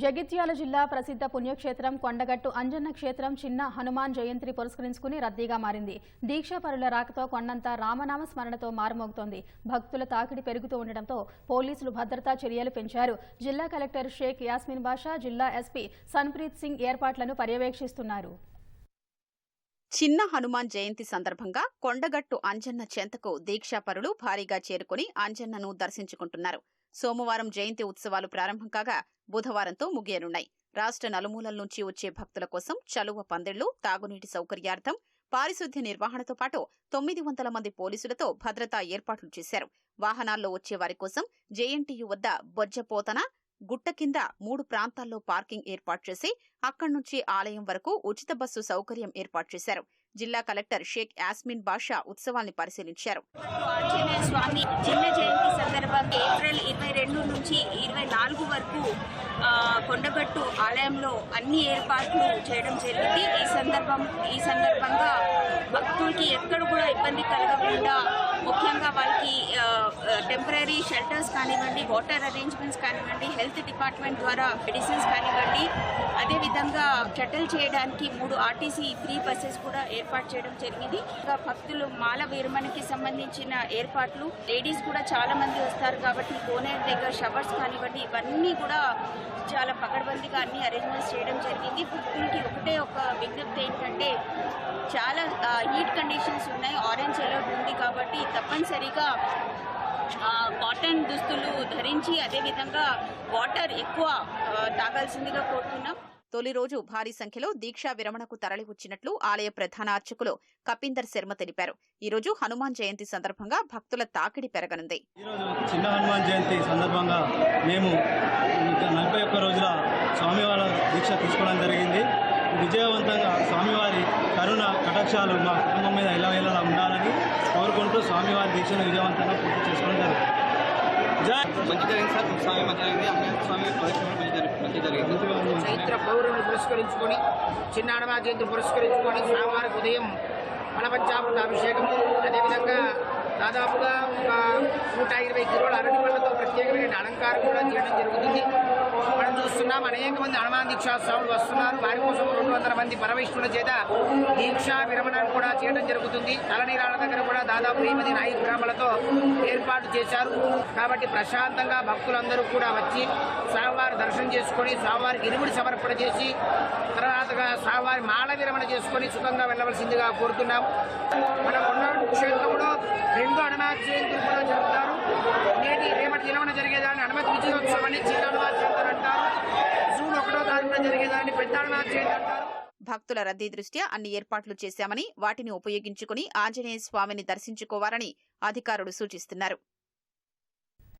జగిత్యాల జిల్లా ప్రసిద్ధ పుణ్యక్షేత్రం కొండగట్టు అంజన్న క్షేత్రం చిన్న హనుమాన్ జయంతిని పురస్కరించుకుని రద్దీగా మారింది. దీక్షాపరుల రాకతో కొండంతా రామనామ స్మరణతో మారుమోగుతోంది. భక్తుల తాకిడి పెరుగుతూ ఉండడంతో పోలీసులు భద్రతా చర్యలు పెంచారు. జిల్లా కలెక్టర్ షేక్ యాస్మిన్ బాషా, జిల్లా ఎస్పీ సన్ప్రీత్ సింగ్ ఏర్పాట్లను పర్యవేక్షిస్తున్నారు. చిన్న హనుమాన్ జయంతి సందర్భంగా కొండగట్టు అంజన్న చెంతకు దీక్షాపరులు భారీగా చేరుకుని అంజన్నను దర్శించుకుంటున్నారు. సోమవారం జయంతి ఉత్సవాలు ప్రారంభం కాగా బుధవారంతో ముగియనున్నాయి. రాష్ట్ర నలుమూలల నుంచి వచ్చే భక్తుల కోసం చలువ పందిళ్లు, తాగునీటి సౌకర్యార్థం, పారిశుద్ధ్య నిర్వహణతో పాటు 900 మంది పోలీసులతో భద్రతా ఏర్పాట్లు చేశారు. వాహనాల్లో వచ్చే వారి కోసం జేఎన్టీయూ వద్ద బొజ్జపోతన గుట్ట కింద 3 ప్రాంతాల్లో పార్కింగ్ ఏర్పాటు చేసి అక్కడి నుంచి ఆలయం వరకు ఉచిత బస్సు సౌకర్యం ఏర్పాటు చేశారు. జిల్లా కలెక్టర్ షేక్ యాస్మిన్ బాషా ఉత్సవాన్ని పరిశీలించారు. ఆంజనేయ స్వామి చిన్న జయంతి సందర్భంగా ఏప్రిల్ 22 నుంచి 24 వరకు కొండగట్టు ఆలయంలో అన్ని ఏర్పాట్లు చేయడం జరిగింది. ఈ సందర్భంగా భక్తులకి ఎక్కడ కూడా ఇబ్బంది కలగకుండా ముఖ్యంగా వాళ్ళకి టెంపరీ షెల్టర్స్ కానివ్వండి, వాటర్ అరేంజ్మెంట్స్ కానివ్వండి, హెల్త్ డిపార్ట్మెంట్ ద్వారా మెడిసిన్స్ కానివ్వండి, అదేవిధంగా షటిల్ చేయడానికి 3 ఆర్టీసీ ఫ్రీ బస్సెస్ కూడా ఏర్పాటు చేయడం జరిగింది. ఇంకా భక్తులు మాల విరమణకి సంబంధించిన ఏర్పాట్లు, లేడీస్ కూడా చాలా మంది వస్తారు కాబట్టి కోనేరు దగ్గర షవర్స్ కానివ్వండి, ఇవన్నీ కూడా చాలా పకడ్బందీగా అన్ని అరేంజ్మెంట్స్ చేయడం జరిగింది. భక్తులకి ఒకటే ఒక విజ్ఞప్తి ఏంటంటే, చాలా హీట్ కండిషన్స్ ఉన్నాయి, ఆరెంజ్ అలర్ట్ ఉంది కాబట్టి తప్పనిసరిగా కాటన్ దుస్తులు ధరించి అదేవిధంగా వాటర్ ఎక్కువ తాగాల్సిందిగా కోరుతున్నాం. తొలి రోజు భారీ సంఖ్యలో దీక్షా విరమణకు తరలివచ్చినట్లు ఆలయ ప్రధాన అర్చకులు కపీందర్ శర్మ తెలిపారు. ఈ రోజు హనుమాన్ జయంతి సందర్భంగా భక్తుల తాకిడి పెరగనుంది. చిన్న హనుమాన్ జయంతి సందర్భంగా మేము 41 రోజుల స్వామివారి దీక్ష తీసుకోవడం జరిగింది. విజయవంతంగా స్వామివారి కరుణ కటాక్షాలు మా కుటుంబం మీద ఎలా ఉండాలని కోరుకుంటూ స్వామివారి దీక్షను విజయవంతంగా పూర్తి చేసుకోవడం జరిగింది. మంచి జరిగింది సార్. స్వామి మంచి జరిగింది. స్వామి మంచి జరిగింది. చైత్ర పౌర్ణమిని పురస్కరించుకొని చిన్న హనుమాన్ జయంతి పురస్కరించుకొని స్వామివారికి ఉదయం ఫలపంచామృత అభిషేకం, అదేవిధంగా దాదాపుగా ఒక 120 కిలోల అరటి పళ్ళతో ప్రత్యేకమైన అలంకారం కూడా చేయడం జరుగుతుంది. మనం చూస్తున్నాం, అనేక మంది హనుమాన్ దీక్షా స్వాములు వస్తున్నారు. వారి కోసం 200 మంది పరమేశ్వరుల చేత దీక్షా విరమణను కూడా చేయడం జరుగుతుంది. తలనీరాల దగ్గర కూడా దాదాపు 8 నాయి గ్రామాలతో ఏర్పాటు చేశారు. కాబట్టి ప్రశాంతంగా భక్తులందరూ కూడా వచ్చి స్వామివారి దర్శనం చేసుకొని స్వామివారికి ఇరుముడి సమర్పణ చేసి తర్వాతగా స్వామివారి మాల విరమణ చేసుకొని సుఖంగా వెళ్ళవలసిందిగా కోరుతున్నాం. మన కొండగట్టు క్షేత్రంలో 2 హనుమాన్ జయంతులు కూడా జరుపుతారు. రేపటి దినమున జరిగేదాన్ని హనుమత్ విజయోత్సవం అని చిన్న హనుమాన్ జయంతి అంటారు. జూన్ 1వ తారీఖున జరిగేదాన్ని పెద్ద హనుమాన్ జయంతి అంటారు. భక్తుల రద్దీ దృష్ట్యా అన్ని ఏర్పాట్లు చేశామని, వాటిని ఉపయోగించుకుని ఆంజనేయ స్వామిని దర్శించుకోవాలని అధికారులు సూచిస్తున్నారు.